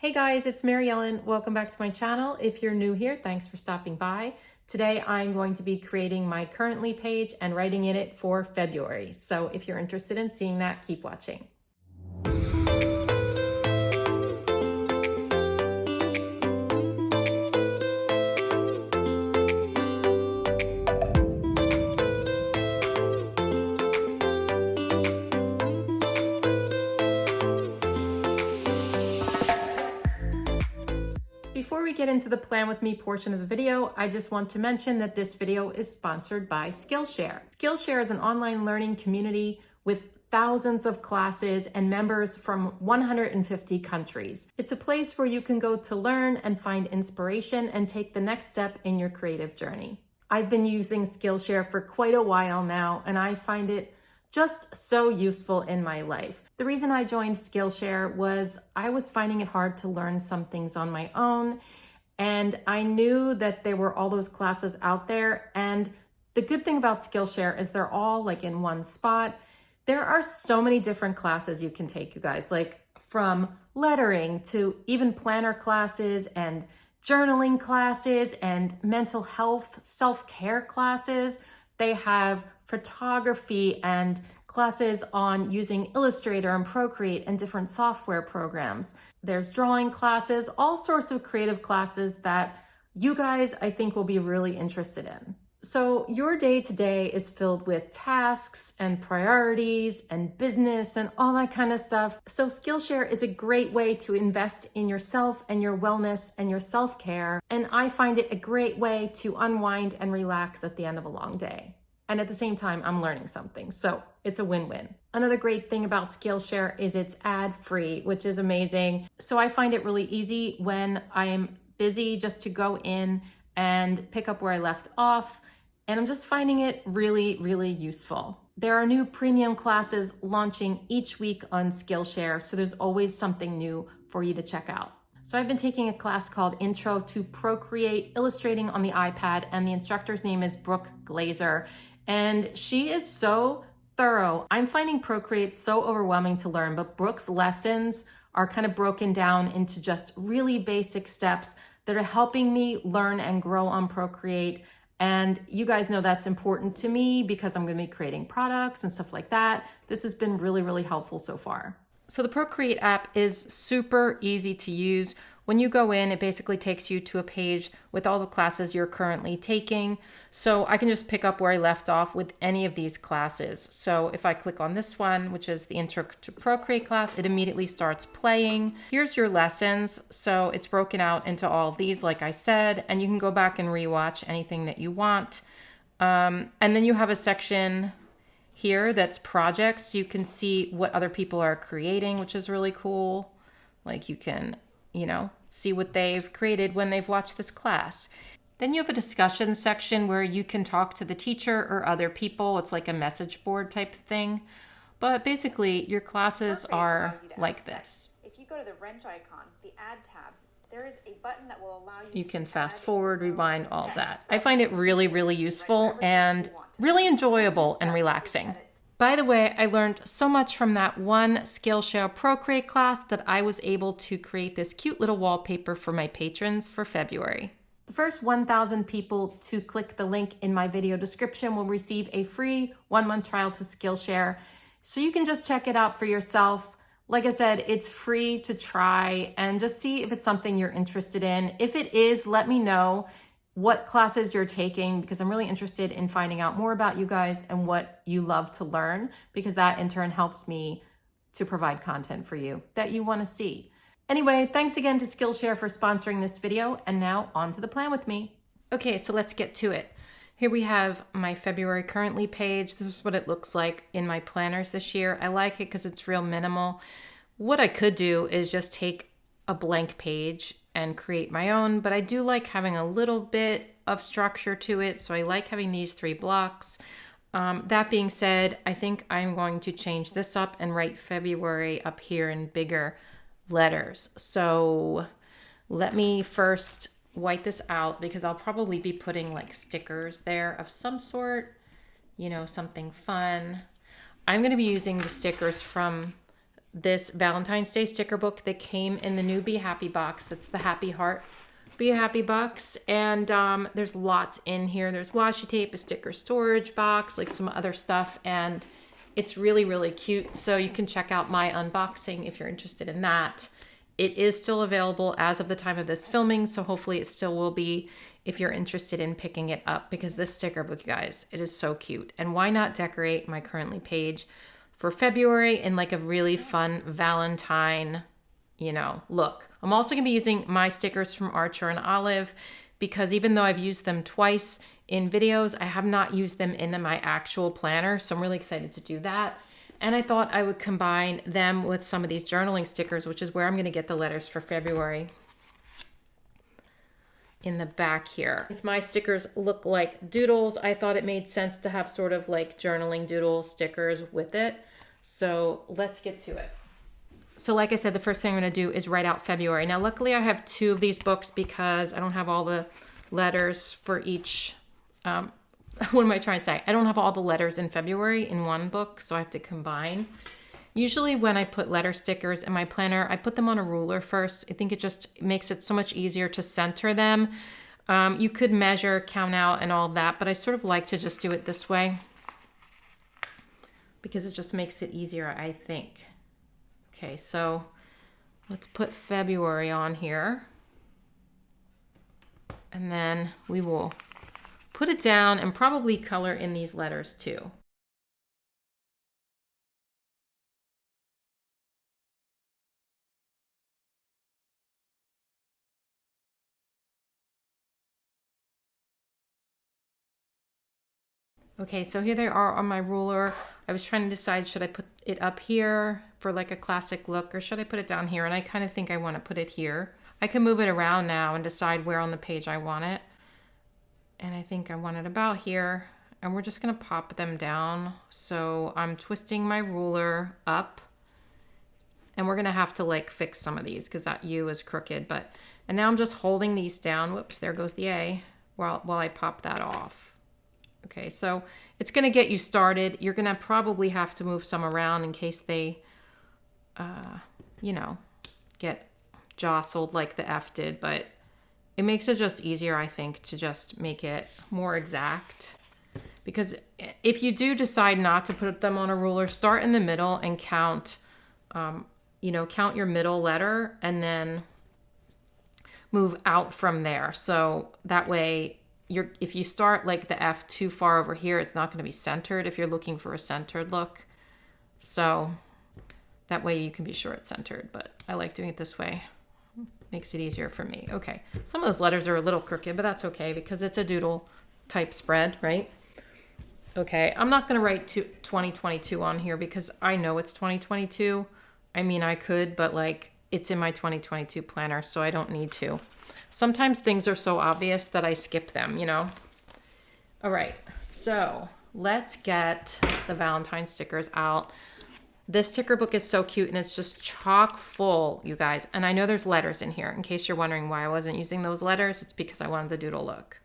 Hey guys, it's Mary Ellen. Welcome back to my channel. If you're new here, thanks for stopping by. Today I'm going to be creating my currently page and writing in it for February. So if you're interested in seeing that, keep watching. Before we get into the plan with me portion of the video, I just want to mention that this video is sponsored by Skillshare. Skillshare is an online learning community with thousands of classes and members from 150 countries. It's a place where you can go to learn and find inspiration and take the next step in your creative journey. I've been using Skillshare for quite a while now, and I find it just so useful in my life. The reason I joined Skillshare was I was finding it hard to learn some things on my own, and I knew that there were all those classes out there. And the good thing about Skillshare is they're all like in one spot. There are so many different classes you can take, you guys, like from lettering to even planner classes and journaling classes and mental health, self-care classes. They have photography and classes on using Illustrator and Procreate and different software programs. There's drawing classes, all sorts of creative classes that you guys, I think, will be really interested in. So your day to day is filled with tasks and priorities and business and all that kind of stuff. So Skillshare is a great way to invest in yourself and your wellness and your self-care. And I find it a great way to unwind and relax at the end of a long day. And at the same time, I'm learning something. So it's a win-win. Another great thing about Skillshare is it's ad-free, which is amazing. So I find it really easy when I am busy just to go in and pick up where I left off. And I'm just finding it really, really useful. There are new premium classes launching each week on Skillshare. So there's always something new for you to check out. So I've been taking a class called Intro to Procreate, illustrating on the iPad, and the instructor's name is Brooke Glazer. And she is so thorough. I'm finding Procreate so overwhelming to learn, but Brooke's lessons are kind of broken down into just really basic steps that are helping me learn and grow on Procreate. And you guys know that's important to me because I'm going to be creating products and stuff like that. This has been really, really helpful so far. So the Procreate app is super easy to use. When you go in, it basically takes you to a page with all the classes you're currently taking. So I can just pick up where I left off with any of these classes. So if I click on this one, which is the Intro to Procreate class, it immediately starts playing. Here's your lessons. So it's broken out into all of these, like I said, and you can go back and rewatch anything that you want. And then you have a section here that's projects. You can see what other people are creating, which is really cool. Like you can, see what they've created when they've watched this class. Then you have a discussion section where you can talk to the teacher or other people. It's like a message board type thing. But basically, your classes are like this. If you go to the wrench icon, the add tab, there is a button that will allow you You can fast forward, rewind, all that. I find it really, really useful and really enjoyable and relaxing. By the way, I learned so much from that one Skillshare Procreate class that I was able to create this cute little wallpaper for my patrons for February. The first 1,000 people to click the link in my video description will receive a free 1-month trial to Skillshare. So you can just check it out for yourself. Like I said, it's free to try and just see if it's something you're interested in. If it is, let me know what classes you're taking, because I'm really interested in finding out more about you guys and what you love to learn, because that in turn helps me to provide content for you that you want to see. Anyway, thanks again to Skillshare for sponsoring this video, and now on to the plan with me. Okay, so let's get to it. Here we have my February currently page. This is what it looks like in my planners this year. I like it because it's real minimal. What I could do is just take a blank page and create my own, but I do like having a little bit of structure to it. So I like having these 3 blocks. That being said, I think I'm going to change this up and write February up here in bigger letters. So let me first white this out because I'll probably be putting like stickers there of some sort, something fun. I'm going to be using the stickers from this Valentine's Day sticker book that came in the new Be Happy box. That's the Happy Heart Be Happy box. And there's lots in here. There's washi tape, a sticker storage box, like some other stuff. And it's really, really cute. So you can check out my unboxing if you're interested in that. It is still available as of the time of this filming. So hopefully it still will be if you're interested in picking it up, because this sticker book, you guys, it is so cute. And why not decorate my currently page for February in like a really fun Valentine, you know, look. I'm also gonna be using my stickers from Archer and Olive, because even though I've used them twice in videos, I have not used them in my actual planner. So I'm really excited to do that. And I thought I would combine them with some of these journaling stickers, which is where I'm gonna get the letters for February. In the back here. Since my stickers look like doodles, I thought it made sense to have sort of like journaling doodle stickers with it. So let's get to it. So like I said, the first thing I'm gonna do is write out February. Now, luckily I have 2 of these books because I don't have all the letters for each, what am I trying to say? I don't have all the letters in February in one book, so I have to combine. Usually when I put letter stickers in my planner, I put them on a ruler first. I think it just makes it so much easier to center them. You could measure, count out, and all of that, but I sort of like to just do it this way because it just makes it easier, I think. Okay, so let's put February on here. And then we will put it down and probably color in these letters too. Okay, so here they are on my ruler. I was trying to decide, should I put it up here for like a classic look, or should I put it down here? And I kind of think I want to put it here. I can move it around now and decide where on the page I want it. And I think I want it about here. And we're just gonna pop them down. So I'm twisting my ruler up. And we're gonna have to like fix some of these because that U is crooked. And now I'm just holding these down. Whoops, there goes the A while I pop that off. Okay, so it's going to get you started. You're going to probably have to move some around in case they, you know, get jostled like the F did. But it makes it just easier, I think, to just make it more exact. Because if you do decide not to put them on a ruler, start in the middle and count, you know, count your middle letter and then move out from there. So that way, if you start like the F too far over here, it's not going to be centered if you're looking for a centered look. So that way you can be sure it's centered, but I like doing it this way. Makes it easier for me. Okay, some of those letters are a little crooked, but that's okay because it's a doodle type spread, right? Okay, I'm not going to write 2022 on here because I know it's 2022. I mean, I could, but like it's in my 2022 planner, so I don't need to. Sometimes things are so obvious that I skip them, you know? All right, so let's get the Valentine stickers out. This sticker book is so cute and it's just chock full, you guys. And I know there's letters in here. In case you're wondering why I wasn't using those letters, it's because I wanted the doodle look.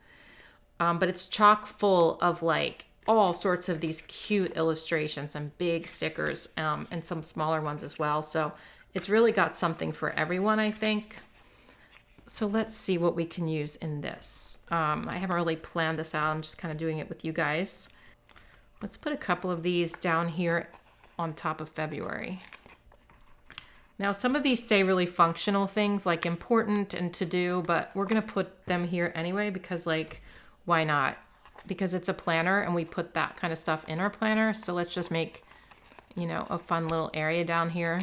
But it's chock full of like all sorts of these cute illustrations and big stickers and some smaller ones as well. So it's really got something for everyone, I think. So let's see what we can use in this. I haven't really planned this out. I'm just kind of doing it with you guys. Let's put a couple of these down here on top of February. Now, some of these say really functional things like important and to do, but we're going to put them here anyway because like, why not? Because it's a planner and we put that kind of stuff in our planner. So let's just make, you know, a fun little area down here.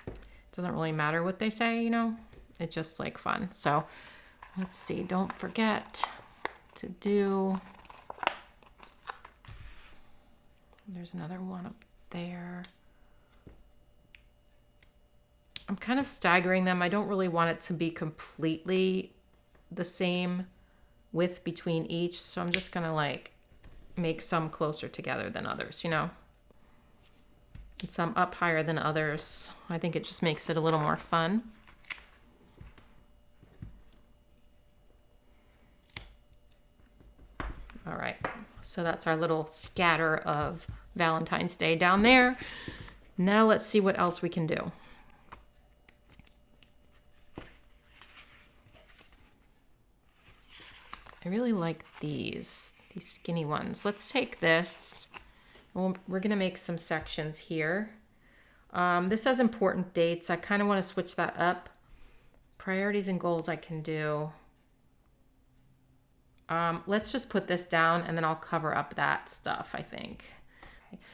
It doesn't really matter what they say, you know? It's just like fun. So let's see, don't forget to do, there's another one up there. I'm kind of staggering them. I don't really want it to be completely the same width between each. So I'm just gonna like make some closer together than others, you know? And some up higher than others. I think it just makes it a little more fun. All right, so that's our little scatter of Valentine's Day down there. Now let's see what else we can do. I really like these skinny ones. Let's take this. Well, we're gonna make some sections here. This has important dates. I kind of want to switch that up. Priorities and goals I can do. Let's just put this down and then I'll cover up that stuff, I think.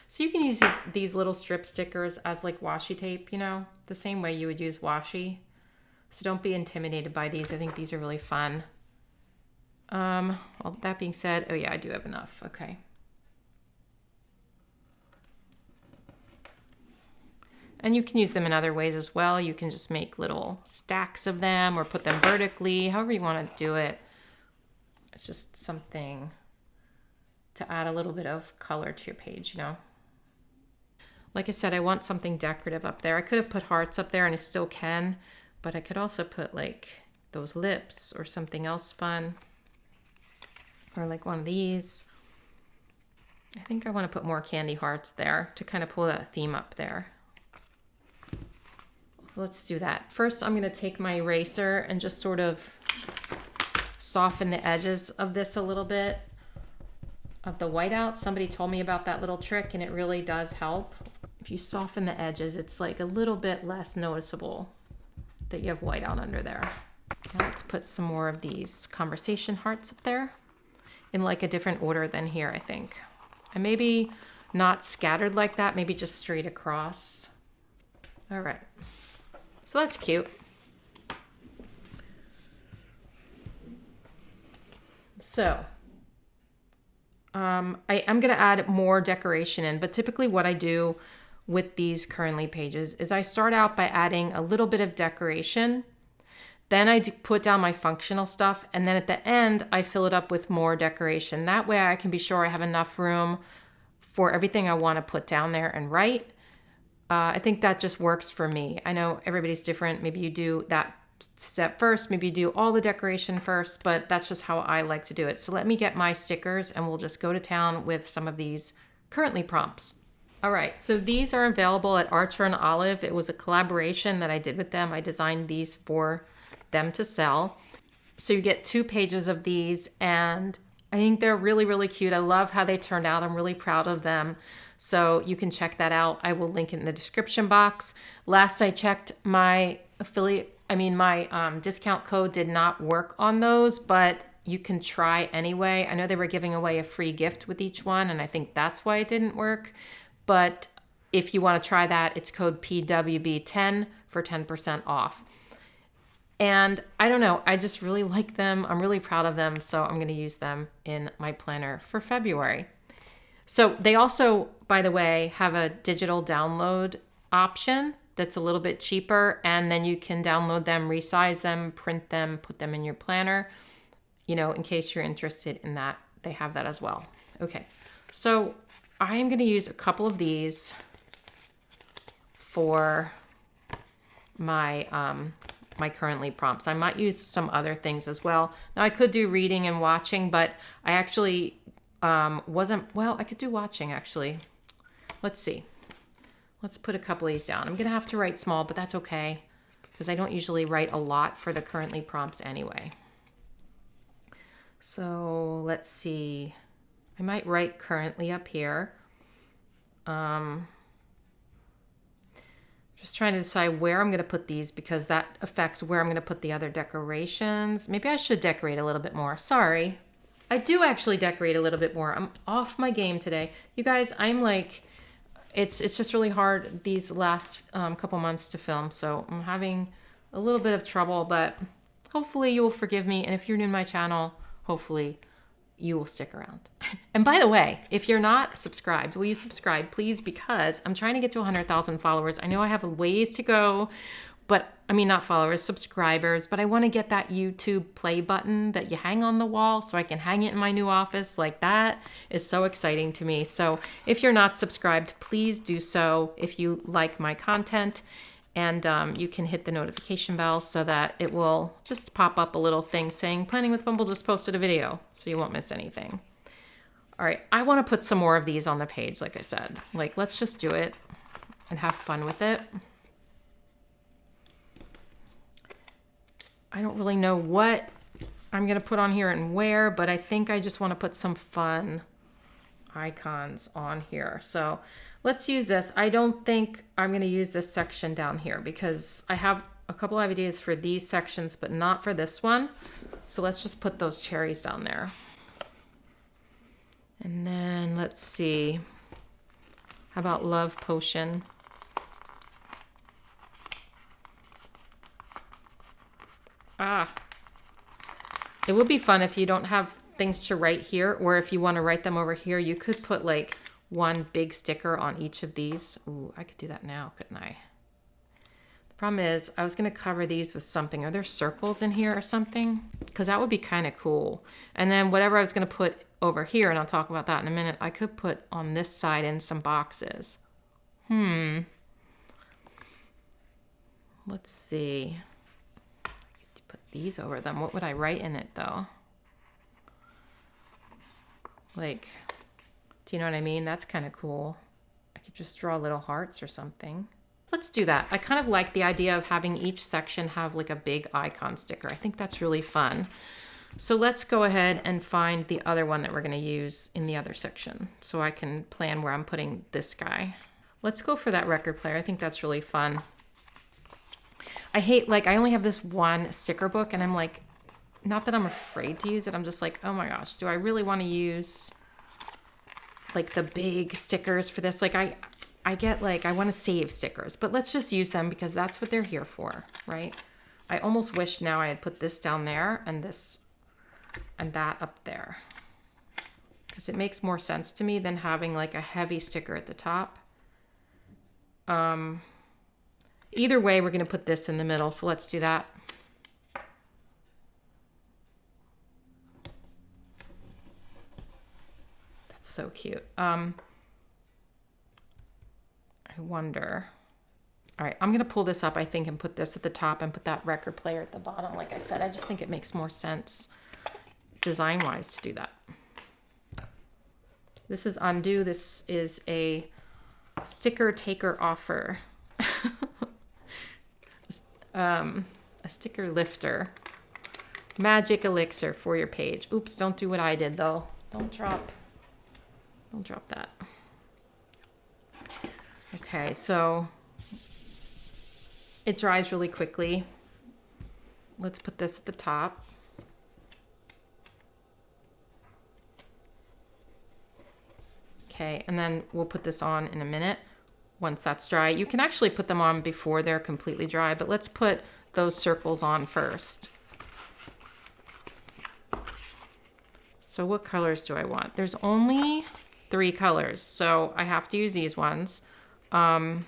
So you can use these little strip stickers as like washi tape, you know, the same way you would use washi. So don't be intimidated by these. I think these are really fun. Well, that being said, oh yeah, I do have enough. Okay. And you can use them in other ways as well. You can just make little stacks of them or put them vertically, however you want to do it. It's just something to add a little bit of color to your page, you know. Like I said, I want something decorative up there. I could have put hearts up there and I still can, but I could also put like those lips or something else fun. Or like one of these. I think I want to put more candy hearts there to kind of pull that theme up there. Let's do that. First, I'm going to take my eraser and just sort of soften the edges of this a little bit of the whiteout. Somebody told me about that little trick and it really does help. If you soften the edges, it's like a little bit less noticeable that you have whiteout under there. Now let's put some more of these conversation hearts up there in like a different order than here, I think. And maybe not scattered like that, maybe just straight across. All right. So that's cute. So I'm going to add more decoration in, but typically what I do with these Currently pages is I start out by adding a little bit of decoration. Then I put down my functional stuff, and then at the end, I fill it up with more decoration. That way I can be sure I have enough room for everything I want to put down there and write. I think that just works for me. I know everybody's different. Maybe you do that step first, maybe you do all the decoration first, but that's just how I like to do it. So let me get my stickers and we'll just go to town with some of these Currently prompts. All right, so these are available at Archer and Olive. It was a collaboration that I did with them. I designed these for them to sell. So you get 2 pages of these and I think they're really, really cute. I love how they turned out. I'm really proud of them. So you can check that out. I will link it in the description box. Last I checked, my discount code did not work on those, but you can try anyway. I know they were giving away a free gift with each one, and I think that's why it didn't work. But if you want to try that, it's code PWB10 for 10% off. And I don't know, I just really like them. I'm really proud of them, so I'm going to use them in my planner for February. So they also, by the way, have a digital download option that's a little bit cheaper, and then you can download them, resize them, print them, put them in your planner. You know, in case you're interested in that, they have that as well. Okay, so I am going to use a couple of these for my my Currently prompts. I might use some other things as well. Now I could do reading and watching, but I actually I could do watching actually. Let's see. Let's put a couple of these down. I'm going to have to write small, but that's okay because I don't usually write a lot for the Currently prompts anyway. So let's see. I might write Currently up here. Just trying to decide where I'm going to put these because that affects where I'm going to put the other decorations. Maybe I should decorate a little bit more. Sorry. I do actually decorate a little bit more. I'm off my game today. You guys, I'm like, it's just really hard these last couple months to film. So I'm having a little bit of trouble, but hopefully you will forgive me. And if you're new to my channel, hopefully you will stick around. And by the way, if you're not subscribed, will you subscribe, please? Because I'm trying to get to 100,000 followers. I know I have a ways to go, but I mean, not followers, subscribers, but I want to get that YouTube play button that you hang on the wall so I can hang it in my new office. Like that is so exciting to me. So if you're not subscribed, please do so if you like my content. And you can hit the notification bell so that it will just pop up a little thing saying Planning with Bumble just posted a video, so you won't miss anything. All right, I want to put some more of these on the page, like I said. Like, let's just do it. and have fun with it. I don't really know what I'm gonna put on here and where, but I think I just wanna put some fun icons on here. So let's use this. I don't think I'm gonna use this section down here because I have a couple of ideas for these sections, but not for this one. So let's just put those cherries down there. And then let's see, how about love potion? It would be fun if you don't have things to write here, or if you want to write them over here, you could put like one big sticker on each of these. Ooh, I could do that now, couldn't I? The problem is I was going to cover these with something. Are there circles in here or something? Because that would be kind of cool. And then whatever I was going to put over here, and I'll talk about that in a minute, I could put on this side in some boxes. Let's see. Put these over them. What would I write in it though? Like, do you know what I mean? That's kind of cool. I could just draw little hearts or something. Let's do that. I kind of like the idea of having each section have like a big icon sticker. I think that's really fun. So let's go ahead and find the other one that we're going to use in the other section so I can plan where I'm putting this guy. Let's go for that record player. I think that's really fun. I hate, like, I only have this one sticker book, and I'm like, not that I'm afraid to use it. I'm just like, oh my gosh, do I really want to use like the big stickers for this? Like I get like, I want to save stickers, but let's just use them because that's what they're here for, right? I almost wish now I had put this down there and this and that up there, because it makes more sense to me than having like a heavy sticker at the top. Either way, we're going to put this in the middle, so let's do that. That's so cute. I wonder. All right, I'm going to pull this up, I think, and put this at the top and put that record player at the bottom. Like I said, I just think it makes more sense design-wise to do that. This is Undo. This is a sticker taker offer. A sticker lifter. Magic elixir for your page. Oops, don't do what I did though. Don't drop that. Okay, so it dries really quickly. Let's put this at the top. Okay, and then we'll put this on in a minute once that's dry. You can actually put them on before they're completely dry, but let's put those circles on first. So what colors do I want? There's only 3 colors, so I have to use these ones. Oh,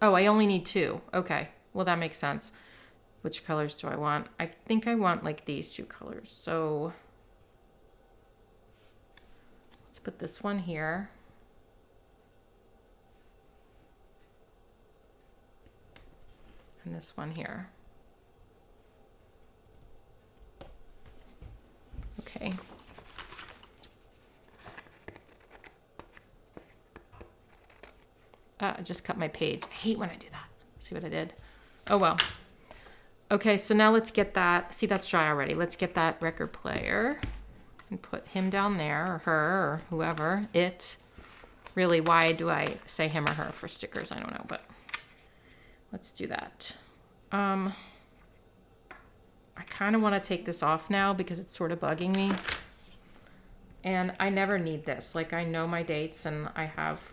I only need 2. Okay, well that makes sense. Which colors do I want? I think I want like these 2 colors. So let's put this one here. And this one here. Okay. I just cut my page. I hate when I do that. See what I did? Oh well. Okay, so now let's get that. See, that's dry already. Let's get that record player and put him down there, or her, or whoever. It. Really, why do I say him or her for stickers? I don't know, but let's do that. I kind of want to take this off now because it's sort of bugging me. And I never need this. Like, I know my dates and I have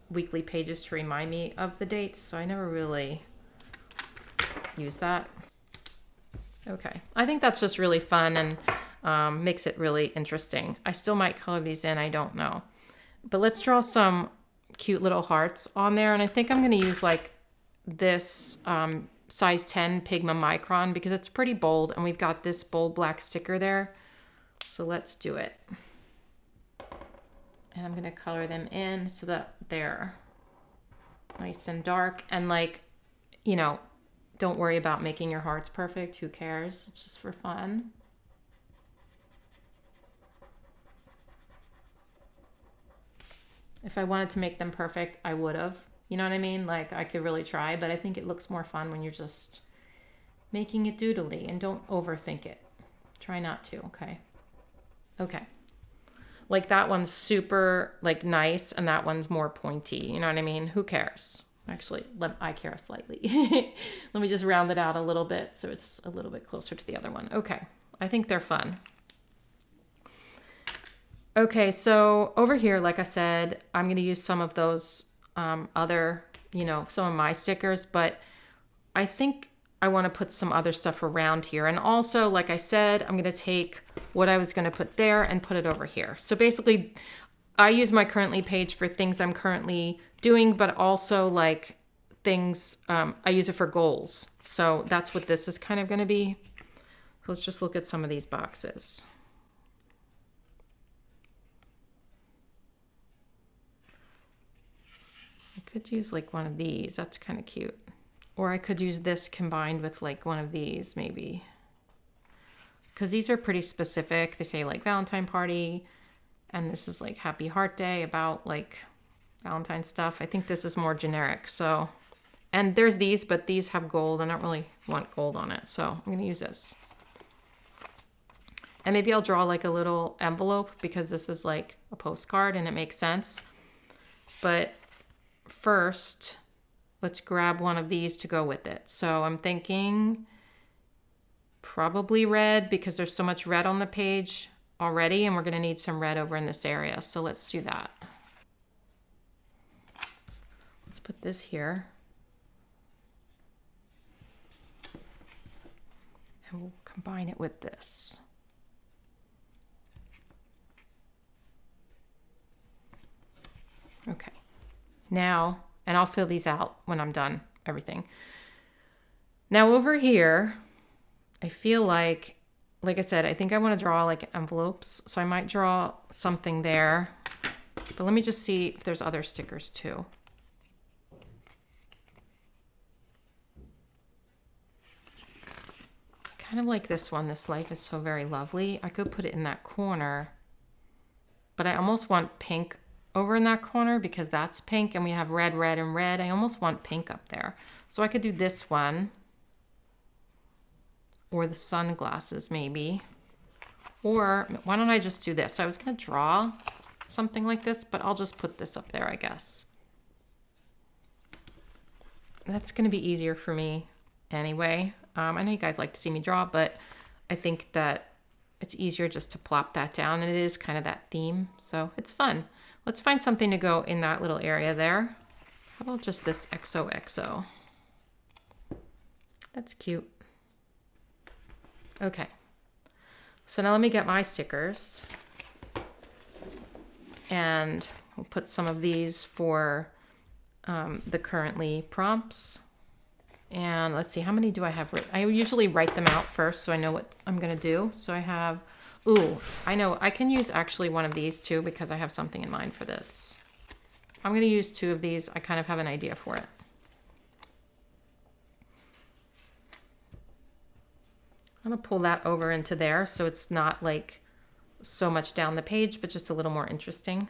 weekly pages to remind me of the dates, so I never really use that. Okay, I think that's just really fun and makes it really interesting. I still might color these in, I don't know. But let's draw some cute little hearts on there, and I think I'm going to use like this size 10 Pigma Micron because it's pretty bold, and we've got this bold black sticker there. So let's do it. And I'm going to color them in so that they're nice and dark. And like, you know, don't worry about making your hearts perfect. Who cares? It's just for fun. If I wanted to make them perfect, I would have. You know what I mean? Like, I could really try, but I think it looks more fun when you're just making it doodly, and don't overthink it. Try not to, okay? Okay. Like, that one's super, like, nice, and that one's more pointy. You know what I mean? Who cares? Actually, I care slightly. Let me just round it out a little bit so it's a little bit closer to the other one. Okay. I think they're fun. Okay, so over here, like I said, I'm going to use some of those other, some of my stickers, but I think I want to put some other stuff around here. And also, like I said, I'm going to take what I was going to put there and put it over here. So basically, I use my currently page for things I'm currently doing, but also like things, I use it for goals. So that's what this is kind of going to be. Let's just look at some of these boxes. I could use like one of these. That's kind of cute. Or I could use this combined with like one of these maybe. Because these are pretty specific. They say like Valentine party. And this is like Happy Heart Day, about like Valentine stuff. I think this is more generic. So, and there's these, but these have gold. I don't really want gold on it. So I'm going to use this. And maybe I'll draw like a little envelope because this is like a postcard and it makes sense. But first, let's grab one of these to go with it. So I'm thinking probably red because there's so much red on the page already, and we're going to need some red over in this area. So let's do that. Let's put this here. And we'll combine it with this. Okay. Now, and I'll fill these out when I'm done, everything. Now over here, I feel like I said, I think I want to draw like envelopes. So I might draw something there. But let me just see if there's other stickers too. Kind of like this one. This life is so very lovely. I could put it in that corner. But I almost want pink over in that corner because that's pink. And we have red, red, and red. I almost want pink up there. So I could do this one. Or the sunglasses maybe. Or why don't I just do this? I was going to draw something like this, but I'll just put this up there, I guess. That's going to be easier for me anyway. I know you guys like to see me draw, but I think that it's easier just to plop that down. And it is kind of that theme, so it's fun. Let's find something to go in that little area there. How about just this XOXO? That's cute. Okay, so now let me get my stickers, and we'll put some of these for the currently prompts. And let's see, how many do I have? I usually write them out first so I know what I'm going to do. So I have, I know I can use actually one of these too because I have something in mind for this. I'm going to use two of these. I kind of have an idea for it. I'm going to pull that over into there so it's not like so much down the page, but just a little more interesting.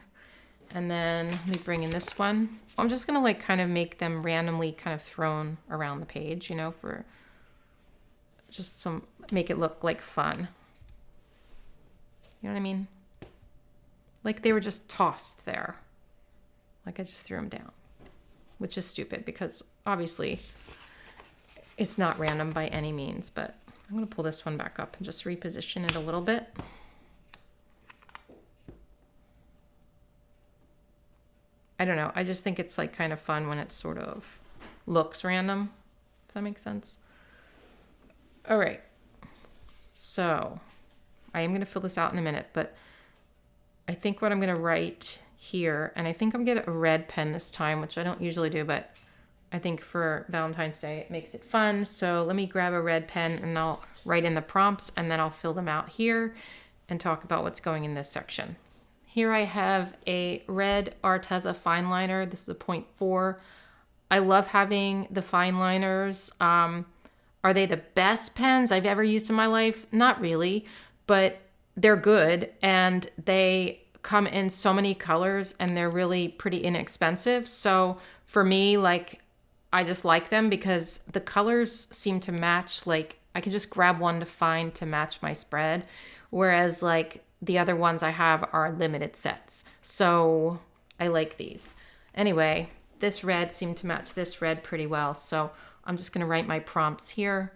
And then let me bring in this one. I'm just going to like kind of make them randomly kind of thrown around the page, for just make it look like fun. You know what I mean? Like they were just tossed there. Like I just threw them down, which is stupid because obviously it's not random by any means, but I'm going to pull this one back up and just reposition it a little bit. I don't know. I just think it's like kind of fun when it sort of looks random, if that makes sense. All right. So I am going to fill this out in a minute, but I think what I'm going to write here, and I think I'm going to get a red pen this time, which I don't usually do, but I think for Valentine's Day, it makes it fun. So let me grab a red pen and I'll write in the prompts and then I'll fill them out here and talk about what's going in this section. Here I have a red Arteza Fineliner. This is a 0.4. I love having the Fineliners. Are they the best pens I've ever used in my life? Not really, but they're good and they come in so many colors and they're really pretty inexpensive. So for me, like, I just like them because the colors seem to match. Like, I can just grab one to match my spread. Whereas like the other ones I have are limited sets. So I like these. Anyway, this red seemed to match this red pretty well. So I'm just going to write my prompts here.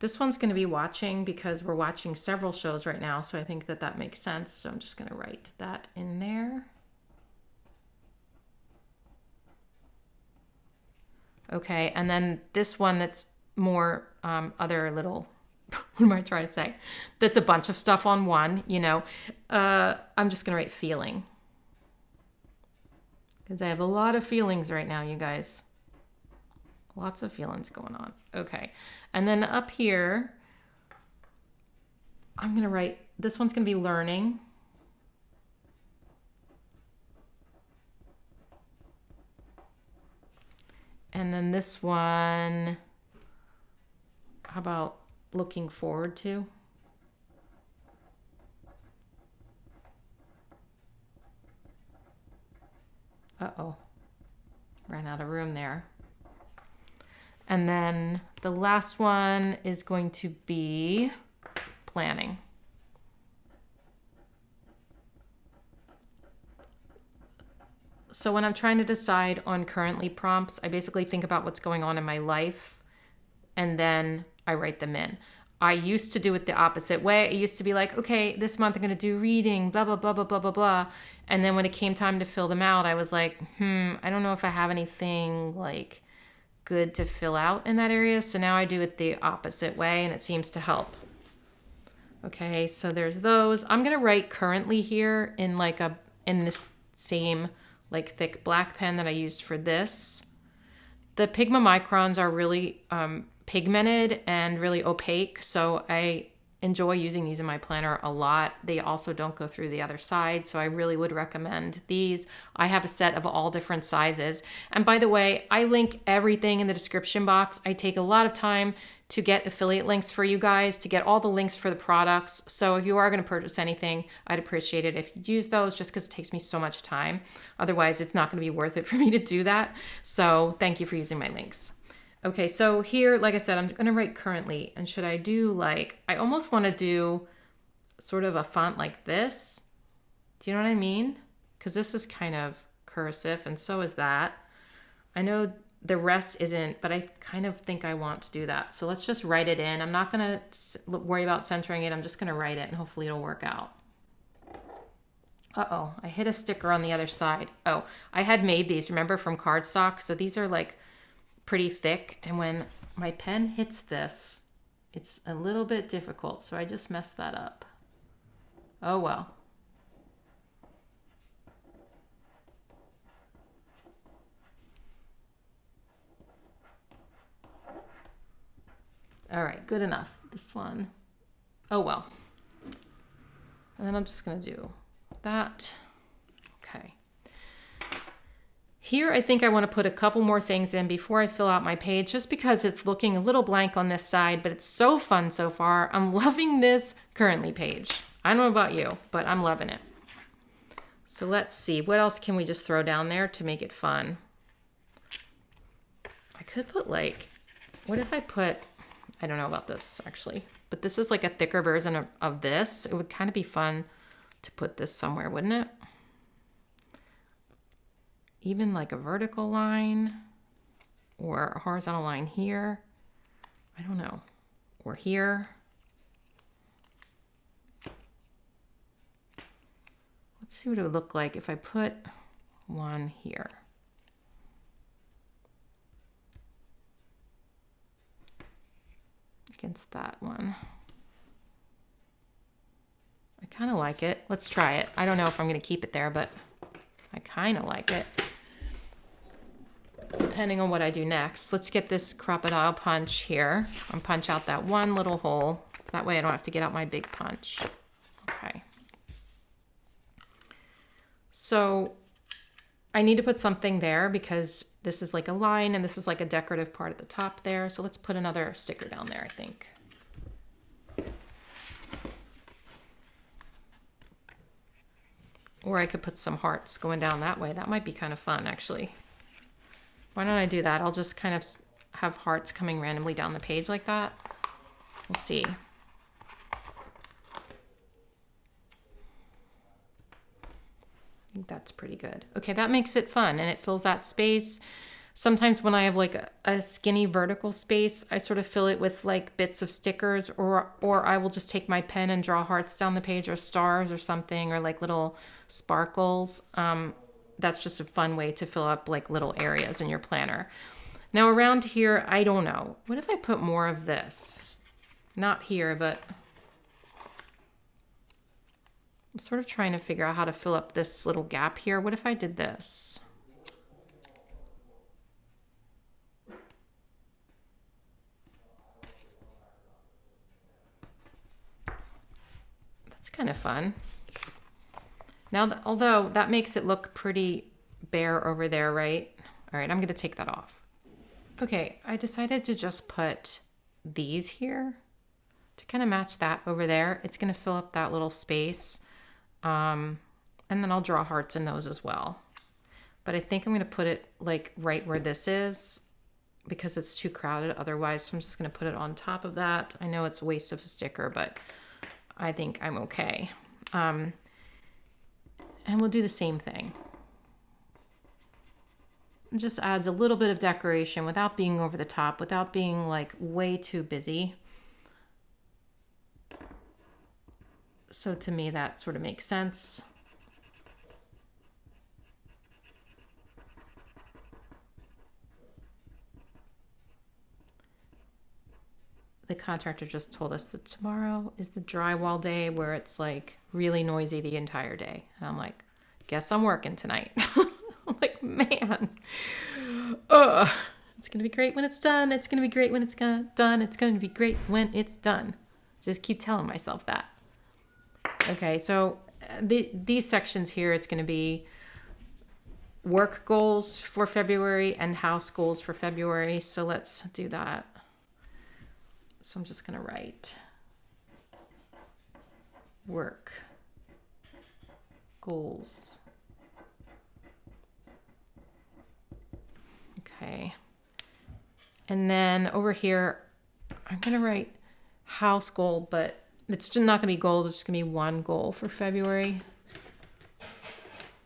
This one's going to be watching because we're watching several shows right now. So I think that that makes sense. So I'm just going to write that in there. Okay, and then this one that's more other little, what am I trying to say? That's a bunch of stuff on one, you know. I'm just going to write feeling. Because I have a lot of feelings right now, you guys. Lots of feelings going on. Okay, and then up here, I'm going to write, this one's going to be learning. And then this one, how about looking forward to? Uh-oh, ran out of room there. And then the last one is going to be planning. So when I'm trying to decide on currently prompts, I basically think about what's going on in my life and then I write them in. I used to do it the opposite way. It used to be like, okay, this month I'm going to do reading, blah, blah, blah, blah, blah, blah, blah. And then when it came time to fill them out, I was like, I don't know if I have anything like good to fill out in that area. So now I do it the opposite way and it seems to help. Okay, so there's those. I'm going to write currently here in like in this same like thick black pen that I used for this. The Pigma microns are really pigmented and really opaque, so I enjoy using these in my planner a lot. They also don't go through the other side, so I really would recommend these. I have a set of all different sizes. And by the way, I link everything in the description box. I take a lot of time to get affiliate links for you guys, to get all the links for the products. So if you are going to purchase anything, I'd appreciate it if you use those just because it takes me so much time. Otherwise, it's not going to be worth it for me to do that. So thank you for using my links. Okay, so here, like I said, I'm going to write currently. And should I do like, I almost want to do sort of a font like this. Do you know what I mean? Because this is kind of cursive and so is that. I know the rest isn't, but I kind of think I want to do that. So let's just write it in. I'm not going to worry about centering it. I'm just going to write it and hopefully it'll work out. Uh-oh, I hit a sticker on the other side. Oh, I had made these, remember, from cardstock. So these are like pretty thick. And when my pen hits this, it's a little bit difficult. So I just messed that up. Oh, well. All right, good enough. This one, oh well. And then I'm just gonna do that. Okay. Here, I think I wanna put a couple more things in before I fill out my page, just because it's looking a little blank on this side, but it's so fun so far. I'm loving this currently page. I don't know about you, but I'm loving it. So let's see, what else can we just throw down there to make it fun? I could put like, what if I put, I don't know about this actually, but this is like a thicker version of this. It would kind of be fun to put this somewhere, wouldn't it? Even like a vertical line or a horizontal line here. I don't know. Or here. Let's see what it would look like if I put one here. Against that one. I kind of like it. Let's try it. I don't know if I'm going to keep it there, but I kind of like it. Depending on what I do next. Let's get this crocodile punch here and punch out that one little hole. That way I don't have to get out my big punch. Okay. So I need to put something there because this is like a line and this is like a decorative part at the top there. So let's put another sticker down there, I think. Or I could put some hearts going down that way. That might be kind of fun, actually. Why don't I do that? I'll just kind of have hearts coming randomly down the page like that. We'll see. I think that's pretty good. Okay, that makes it fun, and it fills that space. Sometimes when I have like a skinny vertical space, I sort of fill it with like bits of stickers, or I will just take my pen and draw hearts down the page, or stars or something, or like little sparkles. That's just a fun way to fill up like little areas in your planner. Now around here, I don't know. What if I put more of this? Not here, but I'm sort of trying to figure out how to fill up this little gap here. What if I did this? That's kind of fun. Now, although that makes it look pretty bare over there, right? All right, I'm going to take that off. Okay, I decided to just put these here to kind of match that over there. It's going to fill up that little space. And then I'll draw hearts in those as well. But I think I'm going to put it like right where this is because it's too crowded otherwise. So I'm just going to put it on top of that. I know it's a waste of a sticker, but I think I'm okay. And we'll do the same thing. It just adds a little bit of decoration without being over the top, without being like way too busy. So to me, that sort of makes sense. The contractor just told us that tomorrow is the drywall day where it's like really noisy the entire day. And I'm like, guess I'm working tonight. I'm like, man, it's going to be great when it's done. It's going to be great when it's done. It's going to be great when it's done. Just keep telling myself that. Okay, so these sections here, it's going to be work goals for February and house goals for February. So let's do that. So I'm just going to write work goals. Okay. And then over here, I'm going to write house goal, but it's just not going to be goals. It's just going to be one goal for February.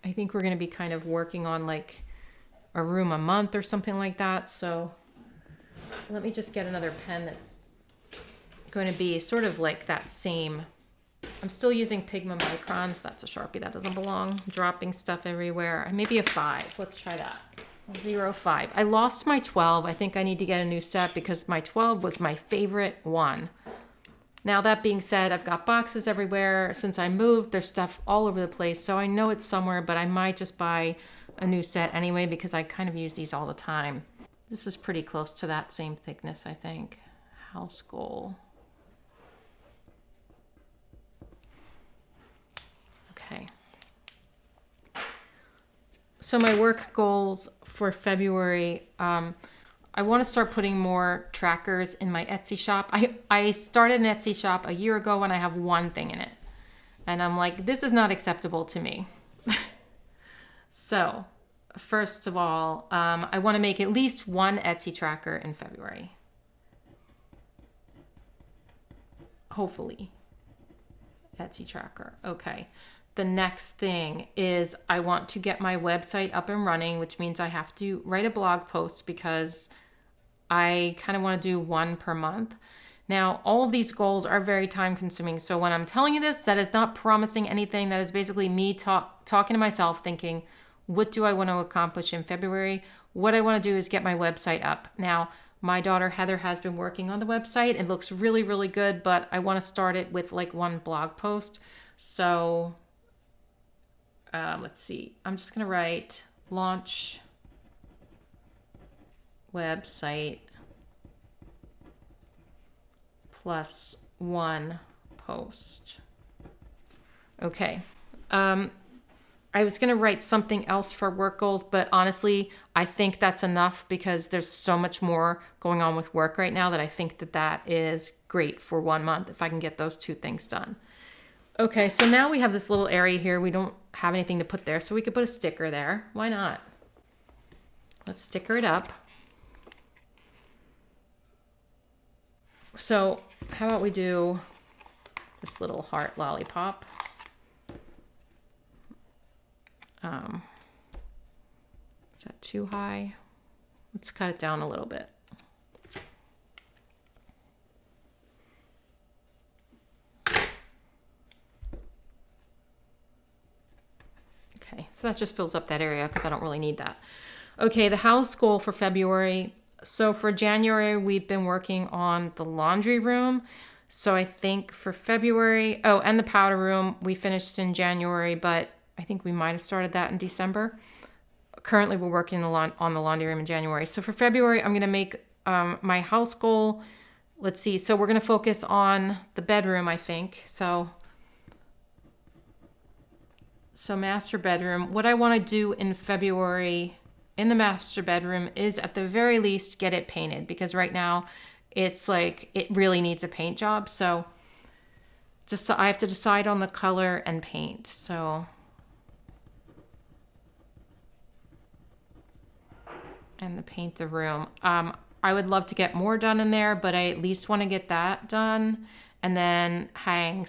I think we're going to be kind of working on like a room a month or something like that. So let me just get another pen that's going to be sort of like that same. I'm still using Pigma Microns. That's a Sharpie. That doesn't belong. Dropping stuff everywhere. Maybe a 5. Let's try that. 0.5. I lost my 12. I think I need to get a new set because my 12 was my favorite one. Now, that being said, I've got boxes everywhere. Since I moved, there's stuff all over the place. So I know it's somewhere, but I might just buy a new set anyway because I kind of use these all the time. This is pretty close to that same thickness, I think. House goal. Okay. So my work goals for February, I want to start putting more trackers in my Etsy shop. I started an Etsy shop a year ago and I have one thing in it. And I'm like, this is not acceptable to me. So first of all, I want to make at least one Etsy tracker in February. Hopefully. Etsy tracker. Okay. The next thing is I want to get my website up and running, which means I have to write a blog post because I kind of want to do one per month. Now, all of these goals are very time consuming. So when I'm telling you this, that is not promising anything. That is basically me talking to myself thinking, what do I want to accomplish in February? What I want to do is get my website up. Now, my daughter Heather has been working on the website. It looks really, really good, but I want to start it with like one blog post. So let's see. I'm just going to write launch website plus one post. Okay. I was going to write something else for work goals, but honestly, I think that's enough because there's so much more going on with work right now that I think that that is great for 1 month if I can get those two things done. Okay, so now we have this little area here. We don't have anything to put there, so we could put a sticker there. Why not? Let's sticker it up. So how about we do this little heart lollipop? Is that too high? Let's cut it down a little bit. Okay, so that just fills up that area because I don't really need that. Okay, the house goal for February. So for January, we've been working on the laundry room. So I think for February, oh, and the powder room, we finished in January, but I think we might have started that in December. Currently, we're working on the laundry room in January. So for February, I'm going to make my house goal. Let's see. So we're going to focus on the bedroom, I think. So master bedroom. What I want to do in February in the master bedroom is at the very least get it painted, because right now it's like it really needs a paint job. So just I have to decide on the color and paint. So and paint the room. I would love to get more done in there, but I at least want to get that done, and then hang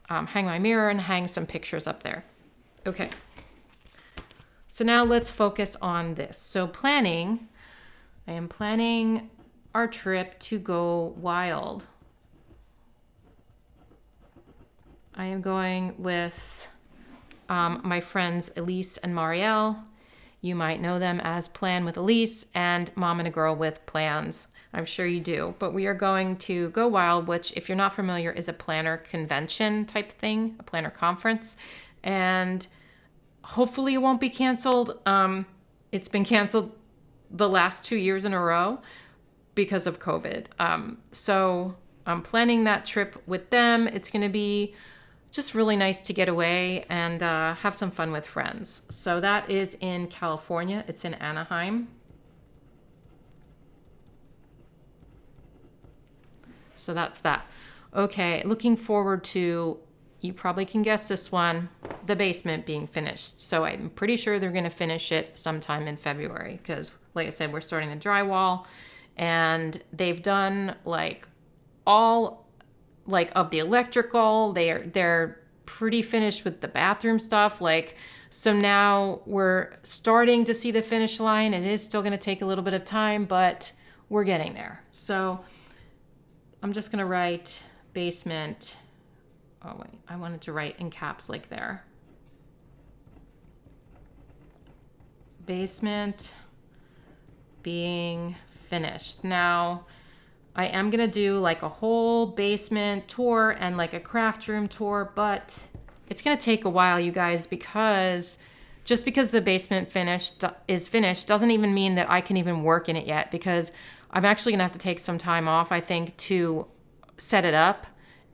my mirror and hang some pictures up there. Okay. So now let's focus on this. So planning, I am planning our trip to go wild. I am going with my friends Elise and Marielle. You might know them as Plan with Elise and Mom and a Girl with Plans. I'm sure you do. But we are going to go wild, which, if you're not familiar, is a planner convention type thing, a planner conference. And hopefully it won't be canceled. It's been canceled the last 2 years in a row because of COVID. So I'm planning that trip with them. It's going to be just really nice to get away and have some fun with friends. So that is in California. It's in Anaheim. So that's that. Okay, looking forward to, you probably can guess this one, the basement being finished. So I'm pretty sure they're going to finish it sometime in February because, like I said, we're starting the drywall, and they've done like all like of the electrical. They're pretty finished with the bathroom stuff. Like, so now we're starting to see the finish line. It is still going to take a little bit of time, but we're getting there. So I'm just going to write basement. Oh, wait, I wanted to write in caps like there. Basement being finished. Now, I am going to do like a whole basement tour and like a craft room tour, but it's going to take a while, you guys, because just because the basement is finished doesn't even mean that I can even work in it yet, because I'm actually going to have to take some time off, I think, to set it up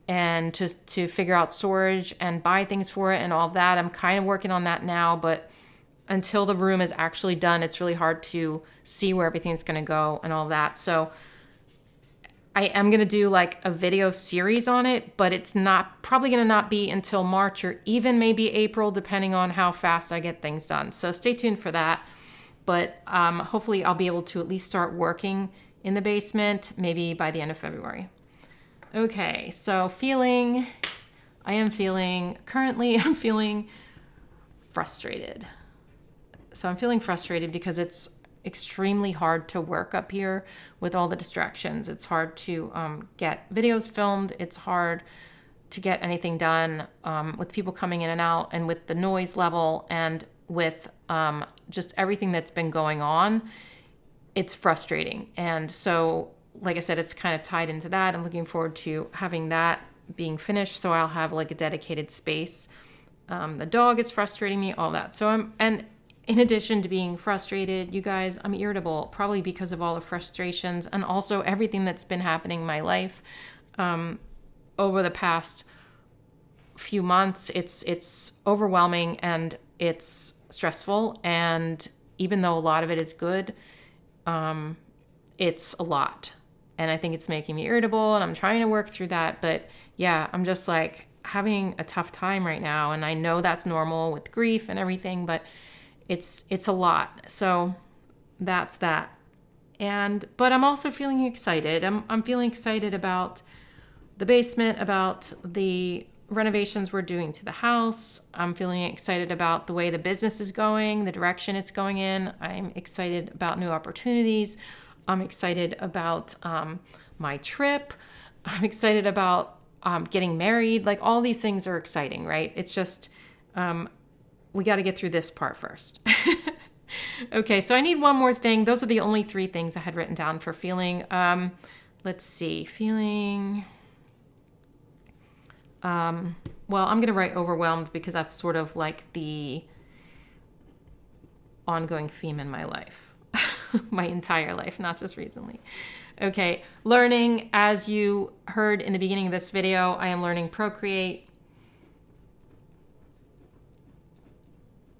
and to figure out storage and buy things for it and all of that. I'm kind of working on that now, but until the room is actually done, it's really hard to see where everything's going to go and all that. So I am going to do like a video series on it, but it's probably going to not be until March or even maybe April, depending on how fast I get things done. So stay tuned for that. But hopefully I'll be able to at least start working in the basement maybe by the end of February. Okay, so currently I'm feeling frustrated. So I'm feeling frustrated because it's extremely hard to work up here with all the distractions. It's hard to get videos filmed. It's hard to get anything done with people coming in and out, and with the noise level, and with just everything that's been going on. It's frustrating. And so, like I said, it's kind of tied into that. I'm looking forward to having that being finished, so I'll have like a dedicated space. The dog is frustrating me, all that. So in addition to being frustrated, you guys, I'm irritable, probably because of all the frustrations and also everything that's been happening in my life over the past few months. It's overwhelming and it's stressful. And even though a lot of it is good, it's a lot. And I think it's making me irritable, and I'm trying to work through that. But yeah, I'm just like, having a tough time right now. And I know that's normal with grief and everything, but it's a lot. So that's that. But I'm also feeling excited. I'm feeling excited about the basement, about the renovations we're doing to the house. I'm feeling excited about the way the business is going, the direction it's going in. I'm excited about new opportunities. I'm excited about my trip. I'm excited about getting married. Like, all these things are exciting, right? It's just, we got to get through this part first. Okay, so I need one more thing. Those are the only 3 things I had written down for feeling. Let's see, feeling. Well, I'm going to write overwhelmed because that's sort of like the ongoing theme in my life, my entire life, not just recently. Okay, learning, as you heard in the beginning of this video, I am learning Procreate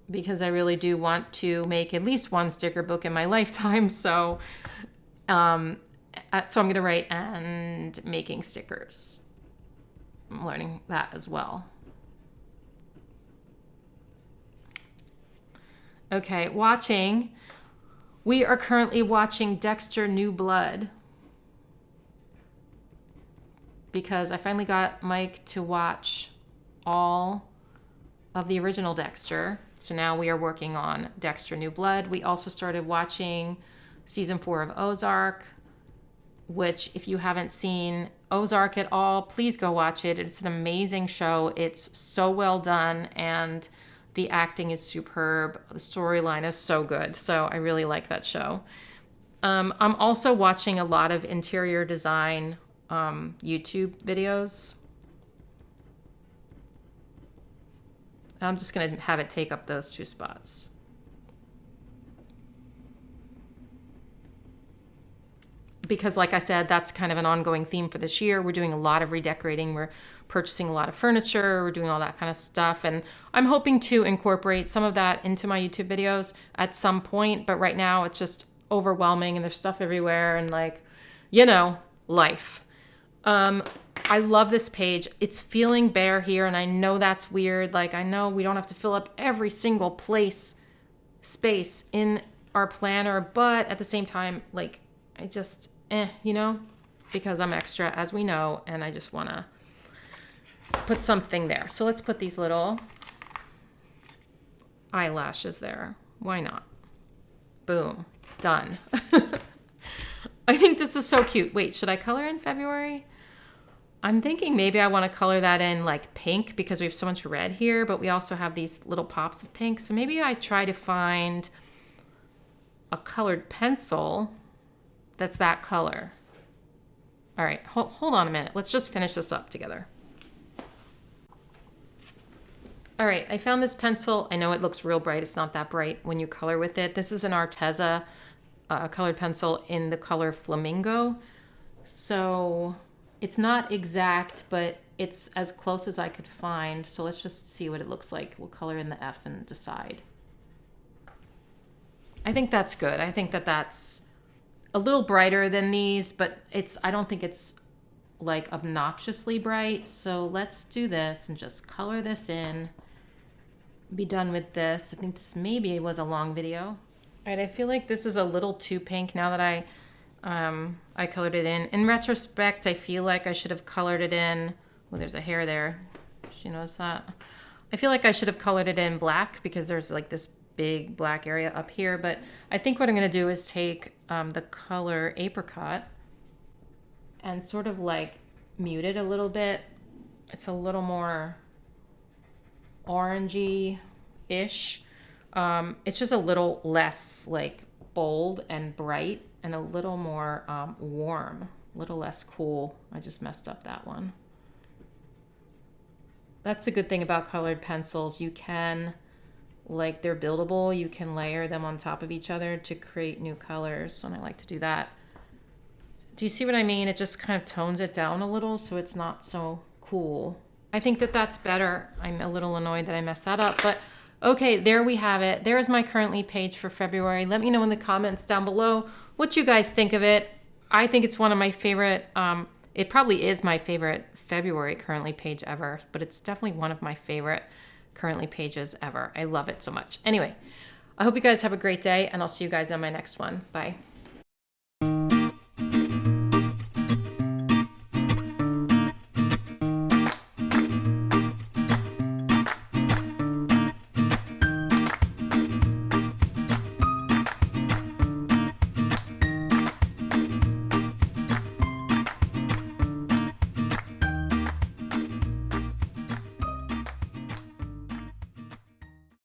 because I really do want to make at least one sticker book in my lifetime. So I'm going to write and making stickers. I'm learning that as well. Okay, watching. We are currently watching Dexter New Blood because I finally got Mike to watch all of the original Dexter. So now we are working on Dexter New Blood. We also started watching season 4 of Ozark, which, if you haven't seen Ozark at all, please go watch it. It's an amazing show. It's so well done, and the acting is superb. The storyline is so good. So I really like that show. I'm also watching a lot of interior design YouTube videos. I'm just going to have it take up those 2 spots. Because, like I said, that's kind of an ongoing theme for this year. We're doing a lot of redecorating. We're purchasing a lot of furniture. We're doing all that kind of stuff. And I'm hoping to incorporate some of that into my YouTube videos at some point. But right now it's just overwhelming and there's stuff everywhere and, like, you know, life. I love this page. It's feeling bare here, and I know that's weird. Like, I know we don't have to fill up every single space in our planner, but at the same time, like, I just, you know, because I'm extra, as we know, and I just want to put something there. So let's put these little eyelashes there. Why not? Boom. Done. I think this is so cute. Wait, should I color in February? I'm thinking maybe I want to color that in like pink because we have so much red here, but we also have these little pops of pink. So maybe I try to find a colored pencil that's that color. All right, hold on a minute. Let's just finish this up together. All right, I found this pencil. I know it looks real bright. It's not that bright when you color with it. This is an Arteza colored pencil in the color Flamingo. So it's not exact, but it's as close as I could find. So let's just see what it looks like. We'll color in the F and decide. I think that's good. I think that that's a little brighter than these, but I don't think it's like obnoxiously bright. So let's do this and just color this in. Be done with this. I think this maybe was a long video. All right, I feel like this is a little too pink now that I colored it in. In retrospect, I feel like I should have colored it in. Well, there's a hair there. She knows that. I feel like I should have colored it in black because there's like this big black area up here. But I think what I'm going to do is take the color Apricot and sort of like mute it a little bit. It's a little more orangey-ish. It's just a little less like bold and bright and a little more warm, a little less cool. I just messed up that one. That's the good thing about colored pencils. You can, like, they're buildable. You can layer them on top of each other to create new colors, and I like to do that. Do you see what I mean? It just kind of tones it down a little so it's not so cool. I think that that's better. I'm a little annoyed that I messed that up, but okay, there we have it. There is my currently page for February. Let me know in the comments down below what you guys think of it. I think it's one of my favorite It probably is my favorite February Currently page ever, but it's definitely one of my favorite Currently pages ever. I love it so much. Anyway, I hope you guys have a great day, and I'll see you guys on my next one. Bye.